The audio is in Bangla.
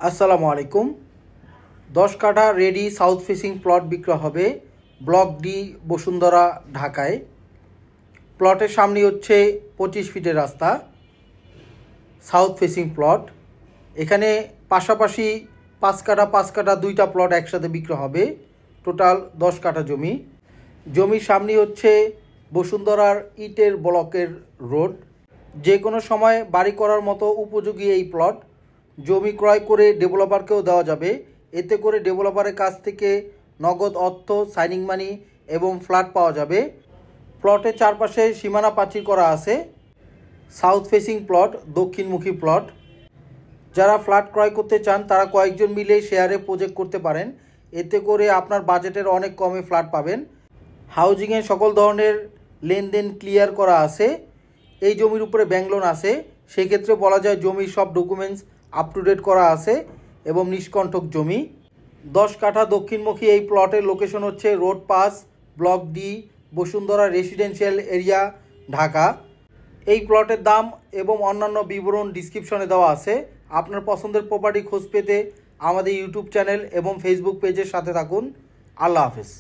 আসসালামু আলাইকুম। 10 কাঠা রেডি সাউথ ফেসিং প্লট বিক্রয় হবে ব্লক ডি, বসুন্ধরা, ঢাকায়। প্লটের সামনে হচ্ছে 25 ফিটের রাস্তা, সাউথ ফেসিং প্লট। এখানে পাশাপাশি 5 কাঠা 5 কাঠা 2টা প্লট একসাথে বিক্রয় হবে, টোটাল 10 কাঠা জমি। জমির সামনে হচ্ছে বসুন্ধরার ইটের ব্লকের রোড। যে কোনো সময় বাড়ি করার মতো উপযোগী এই প্লট। জমি ক্রয় করে ডেভেলপারকেও দেওয়া যাবে, এতে করে ডেভেলপারের কাছ থেকে নগদ অর্থ, সাইনিং মানি এবং ফ্ল্যাট পাওয়া যাবে। প্লটের চারপাশে সীমানা প্রাচীর করা আছে। সাউথ ফেসিং প্লট, দক্ষিণমুখী প্লট। যারা ফ্ল্যাট ক্রয় করতে চান তারা কয়েকজন মিলে শেয়ারে প্রজেক্ট করতে পারেন, এতে করে আপনার বাজেটের অনেক কমে ফ্ল্যাট পাবেন। হাউজিংয়ের সকল ধরনের লেনদেন ক্লিয়ার করা আছে। এই জমির উপরে ব্যাংক লোন আছে, সেক্ষেত্রে বলা যায় জমির সব ডকুমেন্টস আপ টু ডেট করা আছে এবং নিষ্কণ্টক জমি। 10 কাঠা দক্ষিণমুখী এই প্লটের লোকেশন হচ্ছে road pass, block D, Bashundhara residential area, Dhaka. এই প্লটের দাম এবং অন্যান্য বিবরণ ডিসক্রিপশনে দেওয়া আছে। আপনার পছন্দের প্রপার্টি খোঁজ পেতে আমাদের ইউটিউব চ্যানেল এবং ফেসবুক পেজের সাথে থাকুন। আল্লাহ হাফেজ।